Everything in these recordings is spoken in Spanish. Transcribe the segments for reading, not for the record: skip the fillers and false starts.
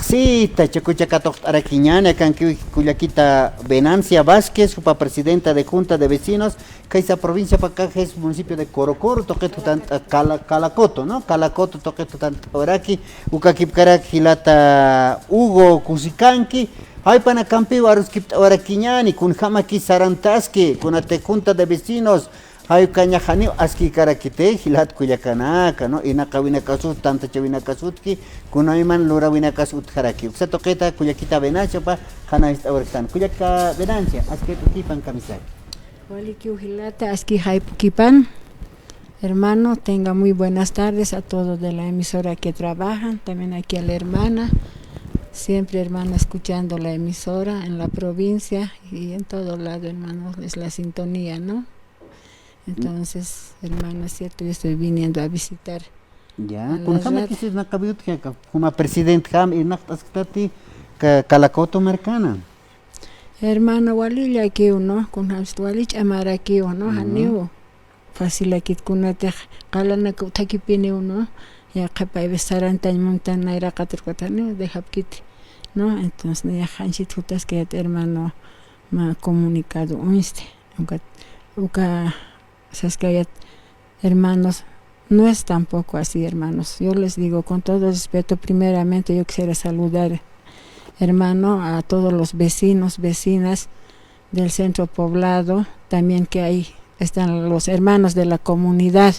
masita chacuchacato araquiñana canque Cuyaquita Venancia Vázquez, supa presidenta de Junta de Vecinos, que esa provincia para acá es municipio de Corocoro, toqueto tanta Calacoto, ¿no? Calacoto toqueto tanta oraki, ucaquipcara gilata Hugo Cusicanqui, hay pana campio aruskip araquiñani, con jamaki sarantaski, con ate Junta de Vecinos. Hay cañajani aski karakite hilat kuyakanaka no inaka winakasut tanta chavinakasutki kunaiman lura winakasut haraki uksa toqueta kuyakita venancia pa hana ortan kuyaka venancia aski tukipan camisar Waliki uhilata aski haipukipan. Hermano, tenga muy buenas tardes a todos de la emisora que trabajan, también aquí a la hermana, siempre hermana escuchando la emisora en la provincia y en todo lado, hermano, es la sintonía, ¿no? Entonces, hermano, es cierto, yo estoy viniendo a visitar. Ya, con jama kisis na kabiyut que como presidente ham y naktaskati Calacoto Mercana. Hermano, walilla aquí uno, con hamstwalich amara aquí uno, haneo. Fácil aquí kunate qalana takipine uno, ya capay besaran tan montana era catercotane de hapkit, ¿no? Entonces, ya hanchit jutas que hermano me ha comunicado unste. Uka sabes que hermanos, no es tampoco así, hermanos. Yo les digo con todo respeto, primeramente yo quisiera saludar, hermano, a todos los vecinos, vecinas del centro poblado, también que ahí están los hermanos de la comunidad,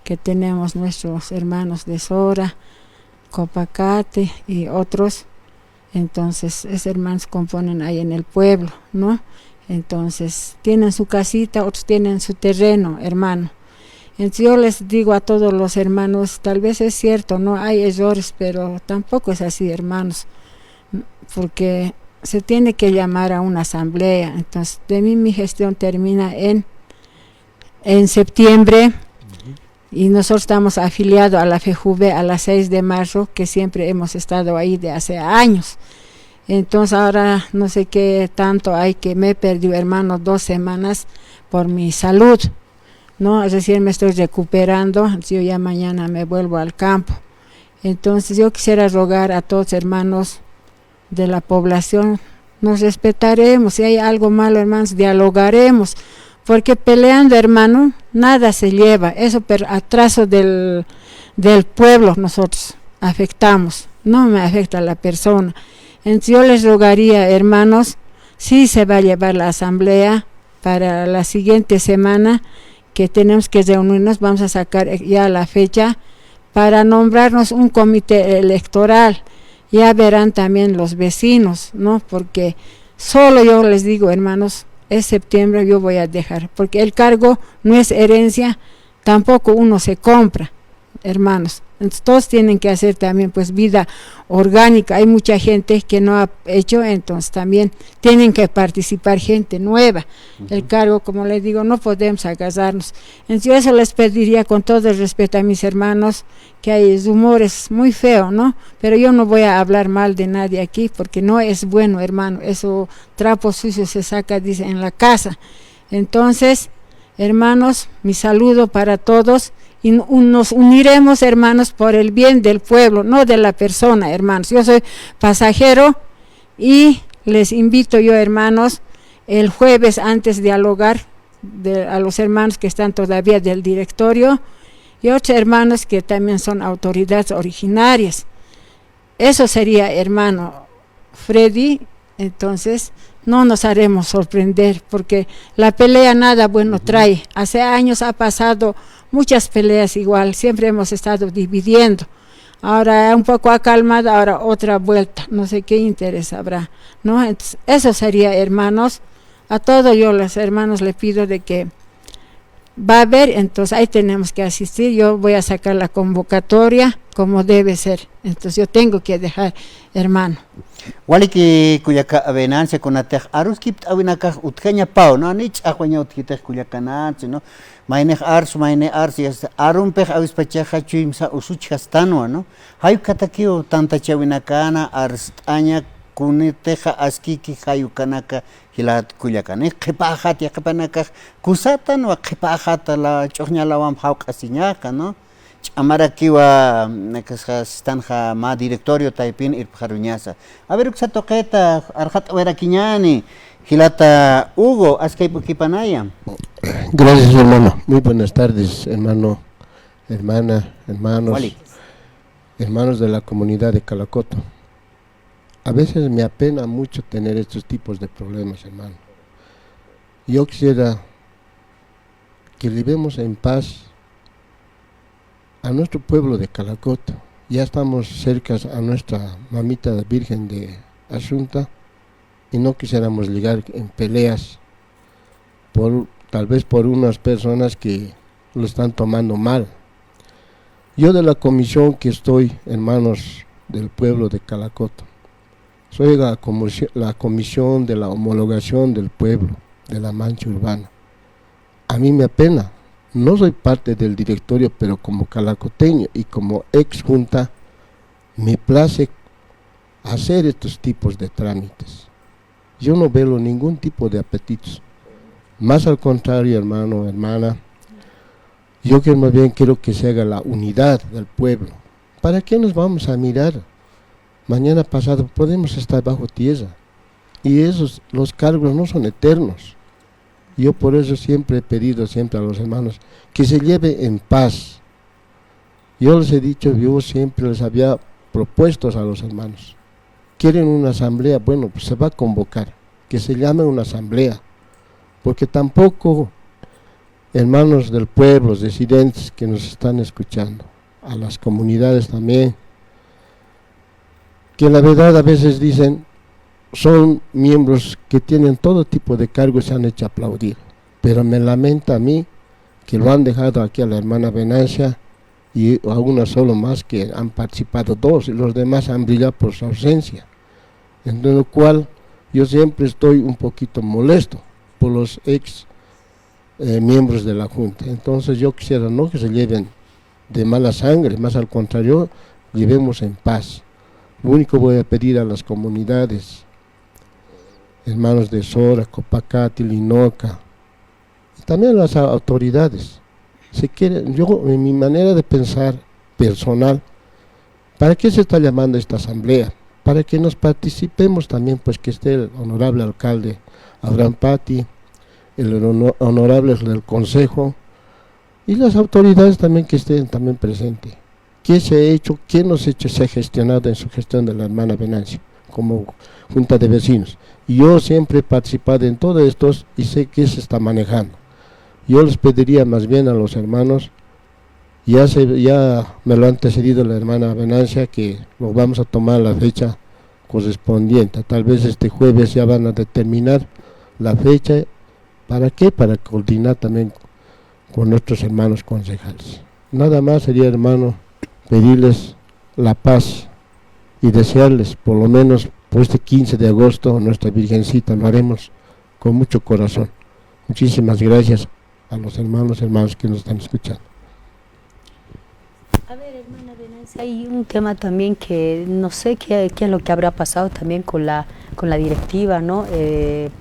que tenemos nuestros hermanos de Sora, Copacate y otros. Entonces, esos hermanos componen ahí en el pueblo, ¿no? Entonces, tienen su casita, otros tienen su terreno, hermano. Entonces, yo les digo a todos los hermanos, tal vez es cierto, no hay errores, pero tampoco es así, hermanos, porque se tiene que llamar a una asamblea. Entonces, de mí mi gestión termina en septiembre, y nosotros estamos afiliados a la FEJUVE a las 6 de marzo, que siempre hemos estado ahí de hace años. Entonces ahora no sé qué tanto hay, que me he perdido, hermano, 2 semanas por mi salud, ¿no? Recién me estoy recuperando, yo ya mañana me vuelvo al campo. Entonces yo quisiera rogar a todos hermanos de la población, nos respetaremos, si hay algo malo, hermanos, dialogaremos, porque peleando, hermano, nada se lleva, eso por atraso del pueblo nosotros afectamos, no me afecta a la persona. Entonces yo les rogaría, hermanos, si se va a llevar la asamblea para la siguiente semana, que tenemos que reunirnos, vamos a sacar ya la fecha para nombrarnos un comité electoral. Ya verán también los vecinos, ¿no? Porque solo yo les digo, hermanos, es septiembre, yo voy a dejar, porque el cargo no es herencia, tampoco uno se compra, hermanos. Entonces, todos tienen que hacer también pues vida orgánica. Hay mucha gente que no ha hecho, entonces también tienen que participar gente nueva. El cargo, como les digo, no podemos agasarnos. Entonces yo eso les pediría con todo el respeto a mis hermanos, que hay rumores muy feos, ¿no? Pero yo no voy a hablar mal de nadie aquí, porque no es bueno, hermano. Eso, trapo sucio se saca, dice, en la casa. Entonces, hermanos, mi saludo para todos. Y nos uniremos, hermanos, por el bien del pueblo, no de la persona, hermanos. Yo soy pasajero y les invito yo, hermanos, el jueves, antes de dialogar a los hermanos que están todavía del directorio y otros hermanos que también son autoridades originarias. Eso sería, hermano Freddy. Entonces no nos haremos sorprender, porque la pelea nada bueno trae. Hace años ha pasado muchas peleas igual, siempre hemos estado dividiendo. Ahora un poco ha calmado, ahora otra vuelta, no sé qué interés habrá, ¿no? Entonces, eso sería, hermanos, a todos yo los hermanos les pido de que va a haber, entonces ahí tenemos que asistir. Yo voy a sacar la convocatoria como debe ser, entonces yo tengo que dejar, hermano. Wali que Cuyaca Venancia con atej aruskip awinaka utkeña pau no nich ahueña utkitej Cuyacananche no maine ars y arumpej avispacheja chuimsa usuchastano no hay katakio tanta chawinacana arstaña kuniteja askiki hayukanaka hilat Cuyacané qipajat ya qapanaka kusatan wa qipajat la choña lawam hauqasiñaca no Amara kiwa stanja ma directorio taipin irpajaruñasa. A ver, uxa toqueta, arjat weraquiñani, gilata Hugo, askaipu kipanaya. Gracias, hermano. Muy buenas tardes, hermano, hermana, hermanos, Wali. hermanos de la comunidad de Calacoto. A veces me apena mucho tener estos tipos de problemas, hermano. Yo quisiera que vivamos en paz a nuestro pueblo de Calacoto. Ya estamos cerca a nuestra mamita Virgen de Asunta y no quisiéramos ligar en peleas tal vez por unas personas que lo están tomando mal. Yo de la comisión que estoy, hermanos del pueblo de Calacoto, soy la comisión de la homologación del pueblo, de la mancha urbana. A mí me apena, no soy parte del directorio, pero como calacoteño y como ex junta, me place hacer estos tipos de trámites. Yo no veo ningún tipo de apetitos. Más al contrario, hermano, hermana, yo que más bien quiero que se haga la unidad del pueblo. ¿Para qué nos vamos a mirar? Mañana pasado podemos estar bajo tierra y los cargos no son eternos. Yo por eso siempre he pedido siempre a los hermanos que se lleve en paz. Yo les he dicho, yo siempre les había propuesto a los hermanos, quieren una asamblea, bueno, pues se va a convocar, que se llame una asamblea, porque tampoco, hermanos del pueblo, los residentes que nos están escuchando, a las comunidades también, que la verdad a veces dicen, son miembros que tienen todo tipo de cargos y se han hecho aplaudir, pero me lamenta a mí que lo han dejado aquí a la hermana Venancia y a una solo más, que han participado dos y los demás han brillado por su ausencia, en lo cual yo siempre estoy un poquito molesto por los ex miembros de la Junta. Entonces yo quisiera no que se lleven de mala sangre, más al contrario, llevemos en paz. Lo único voy a pedir a las comunidades, hermanos de Sora, Copacati, Linoca, y también a las autoridades, si quieren, yo en mi manera de pensar personal, ¿para qué se está llamando esta asamblea? Para que nos participemos también, pues que esté el honorable alcalde Abraham Patti, el honorable del consejo y las autoridades también que estén también presentes. ¿Qué se ha hecho? ¿Qué nos ha hecho? Se ha gestionado en su gestión de la hermana Venancio como junta de vecinos. Y yo siempre he participado en todo esto y sé que se está manejando. Yo les pediría más bien a los hermanos, ya me lo ha antecedido la hermana Venancia, que nos vamos a tomar la fecha correspondiente. Tal vez este jueves ya van a determinar la fecha. ¿Para qué? Para coordinar también con nuestros hermanos concejales. Nada más sería, hermano, pedirles la paz y desearles, por lo menos por este 15 de agosto, nuestra Virgencita, lo haremos con mucho corazón. Muchísimas gracias a los hermanos que nos están escuchando. A ver, hermana Venancia, hay un tema también que no sé qué es lo que habrá pasado también con la directiva, ¿no?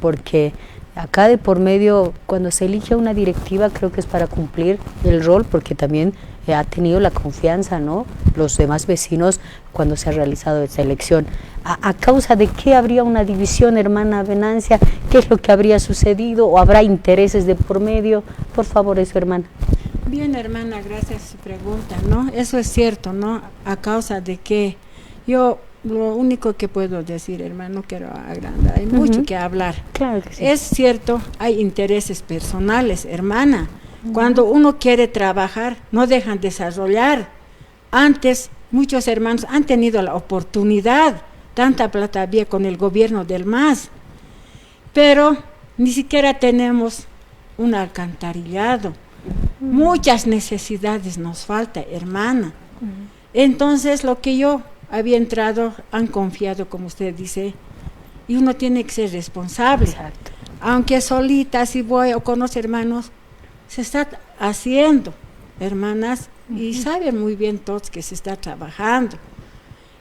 Porque acá de por medio, cuando se elige una directiva, creo que es para cumplir el rol, porque también ha tenido la confianza, ¿no?, los demás vecinos cuando se ha realizado esta elección. ¿A causa de qué habría una división, hermana Venancia? ¿Qué es lo que habría sucedido? ¿O habrá intereses de por medio? Por favor, eso, hermana. Bien, hermana, gracias a su pregunta, ¿no? Eso es cierto, ¿no? A causa de que yo, lo único que puedo decir, hermano, no quiero agrandar, hay mucho que hablar. Claro que sí. Es cierto, hay intereses personales, hermana. Cuando uno quiere trabajar, no dejan desarrollar. Antes, muchos hermanos han tenido la oportunidad, tanta plata había con el gobierno del MAS, pero ni siquiera tenemos un alcantarillado. Muchas necesidades nos falta, hermana. Entonces, lo que yo había entrado, han confiado, como usted dice, y uno tiene que ser responsable. Exacto. Aunque solita, si voy o con los hermanos, se está haciendo, hermanas, y saben muy bien todos que se está trabajando.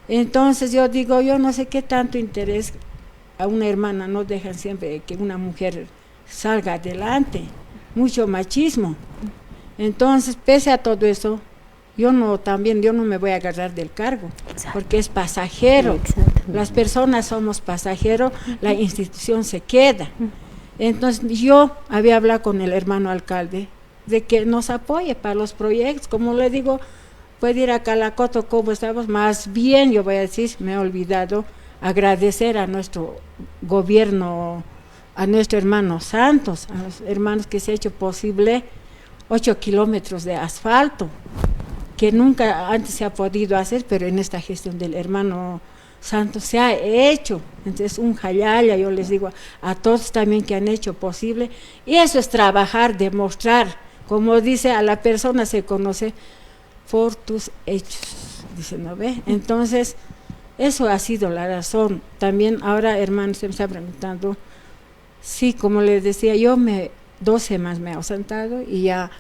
Entonces yo digo, yo no sé qué tanto interés a una hermana, no dejan siempre que una mujer salga adelante, mucho machismo. Entonces, pese a todo eso, yo no me voy a agarrar del cargo, Exacto. porque es pasajero. Exactamente. Las personas somos pasajeros, la institución se queda. Entonces yo había hablado con el hermano alcalde de que nos apoye para los proyectos, como le digo, puede ir a Calacoto como estamos, más bien yo voy a decir, me he olvidado agradecer a nuestro gobierno, a nuestro hermano Santos, a los hermanos que se ha hecho posible 8 kilómetros de asfalto, que nunca antes se ha podido hacer, pero en esta gestión del hermano Santos se ha hecho. Entonces un jalaya, yo les digo a todos también que han hecho posible, y eso es trabajar, demostrar, como dice, a la persona se conoce por tus hechos, dice, ¿no ve? Entonces, eso ha sido la razón. También ahora, hermano, se me está preguntando, sí, como les decía, 2 semanas me he ausentado y ya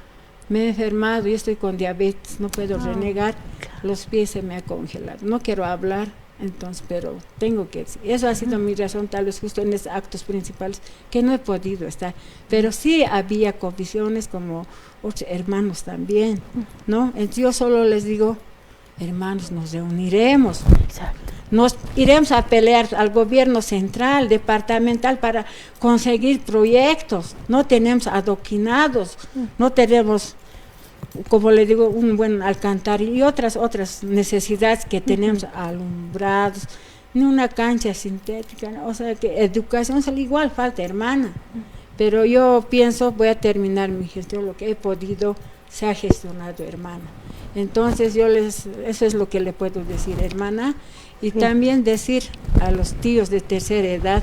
me he enfermado, y estoy con diabetes, no puedo renegar, los pies se me han congelado, no quiero hablar, entonces, pero tengo que decir, eso ha sido mi razón, tal vez justo en estos actos principales, que no he podido estar, pero sí había condiciones como otros hermanos también, ¿no? Entonces yo solo les digo, hermanos, nos reuniremos, Exacto. nos iremos a pelear al gobierno central, departamental, para conseguir proyectos. No tenemos adoquinados, no tenemos, como le digo, un buen alcantarillado y otras necesidades que tenemos, alumbrados, ni una cancha sintética, ¿no? O sea que educación igual falta, hermana. Pero yo pienso, voy a terminar mi gestión, lo que he podido se ha gestionado, hermana. Entonces eso es lo que le puedo decir, hermana, y también decir a los tíos de tercera edad,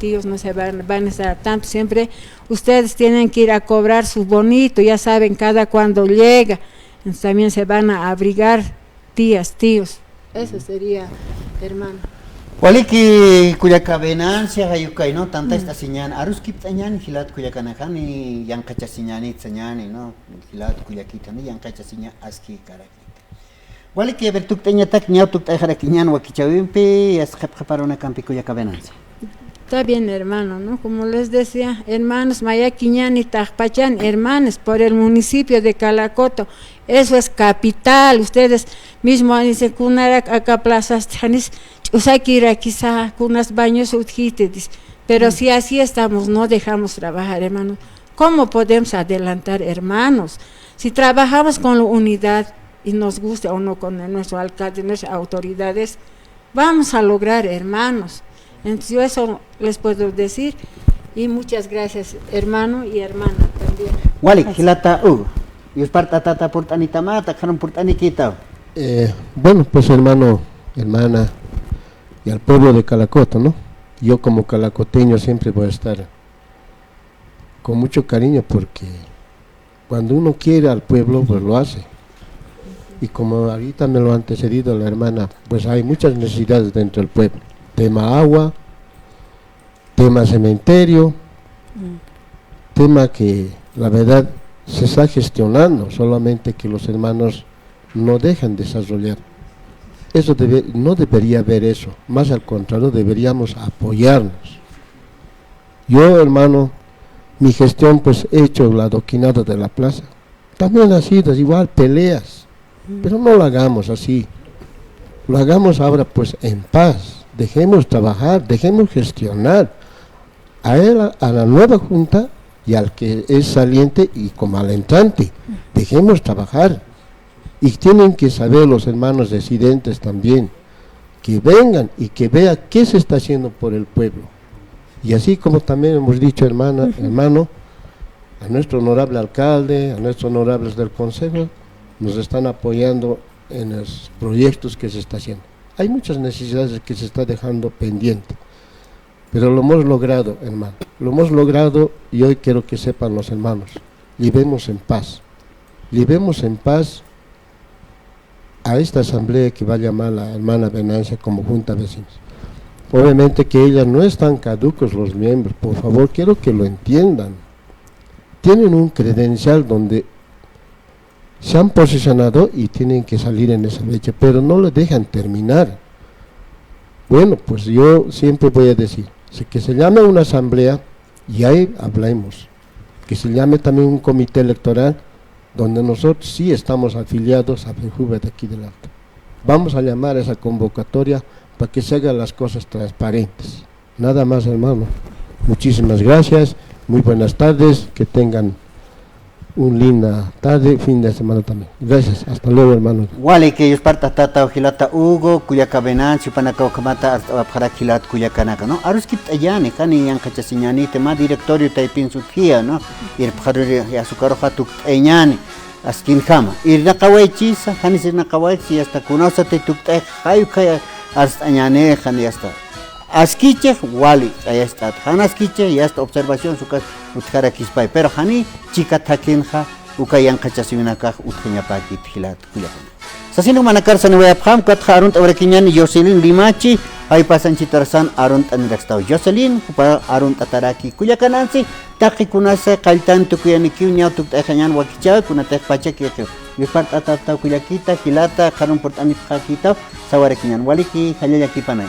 tíos no se van a estar tanto, siempre ustedes tienen que ir a cobrar su bonito, ya saben, cada cuando llega, entonces también se van a abrigar, tías, tíos. Eso sería, hermana. Waliki kuyaka venancia hayukay no tanta esta señal aruskip tañan hilat kuyaka nakani yankacha señani tañani no hilat kuyakita ni yankacha señal aski karaki waliki bertuk taña tak nyautuk tajarakiñan wakichawimpi asqapqaparuna campi kuyaka venancia. Está bien, hermano, ¿no? Como les decía, hermanos, Mayaquiñán y Tajpachán, hermanos, por el municipio de Calacoto, eso es capital. Ustedes mismos dicen, Kunarak, acá plazas, Usakira, quizá, Kunas baños, Utjitedis. Pero si así estamos, no dejamos trabajar, hermanos. ¿Cómo podemos adelantar, hermanos? Si trabajamos con la unidad y nos gusta o no con nuestro alcalde, nuestras autoridades, vamos a lograr, hermanos. Entonces yo eso les puedo decir, y muchas gracias, hermano y hermana también. Walik hilata yusparta tata purtanita mata karon purtanikita. Bueno, pues hermano, hermana y al pueblo de Calacoto, ¿no? Yo como calacoteño siempre voy a estar con mucho cariño, porque cuando uno quiere al pueblo, pues lo hace. Y como ahorita me lo ha antecedido la hermana, pues hay muchas necesidades dentro del pueblo. Tema agua, tema cementerio, tema que la verdad se está gestionando, solamente que los hermanos no dejan desarrollar. Eso no debería haber eso, más al contrario, deberíamos apoyarnos. Yo, hermano, mi gestión, pues he hecho el adoquinado de la plaza, también ha sido igual, peleas, pero no lo hagamos así, lo hagamos ahora pues en paz. Dejemos trabajar, dejemos gestionar a la nueva junta y al que es saliente y como al entrante. Dejemos trabajar. Y tienen que saber los hermanos residentes también, que vengan y que vean qué se está haciendo por el pueblo. Y así como también hemos dicho, hermano, a nuestro honorable alcalde, a nuestros honorables del consejo, nos están apoyando en los proyectos que se está haciendo. Hay muchas necesidades que se está dejando pendiente, pero lo hemos logrado, hermano, lo hemos logrado, y hoy quiero que sepan los hermanos, llevemos en paz a esta asamblea que va a llamar la hermana Venancia como Junta de Vecinos. Obviamente que ellas no están caducos los miembros, por favor, quiero que lo entiendan, tienen un credencial donde se han posicionado y tienen que salir en esa fecha, pero no lo dejan terminar. Bueno, pues yo siempre voy a decir, que se llame una asamblea y ahí hablemos, que se llame también un comité electoral donde nosotros sí estamos afiliados a FEJUVE de aquí del Alto. Vamos a llamar a esa convocatoria para que se hagan las cosas transparentes. Nada más, hermano. Muchísimas gracias, muy buenas tardes, que tengan una linda tarde, fin de semana también. Gracias, hasta luego, hermano. Wale que ellos parta tata ojilata Hugo, Cuyaca Venancio, Panacao Kamata, para Kilat Cuyacanaka, ¿no? Aruskit Ayane, Kani Yankachasiñani, tema directorio Taipin Sukia, ¿no? Ir Pajaruri Azucaroja Tuk Eñani, Askin Hama. Ir Nakawai Chisa, Hanis Nakawai, si hasta Kunosa te Tuk Hayuka, hasta Añane, Hani hasta. Askiche, Wali, ahí está. Han askiche, ya está observación, su casa, Utkara Kispay, pero Hani, chica Takinja, Ukayan Kachasiminaka, Utkeñapaki, Tilat, Kuyakan. Sasino Manakar Sanwayapam, Katharunt, Orekiñan, Jocelyn Limachi, hay pasan Chitarsan, Arunt Aniraxtao. Jocelyn, Arunt Ataraki, Kuyakanansi, Taki Kunase, Kaltan, Tukuyaniki, Nyautuk Ejayan, Wakicha, Kunatek Pachaki, Yupart Atata, Kuyakita, Kilata, Karun Portanit Hakita, Sawarekiñan, Waliki, Hayaki Panay.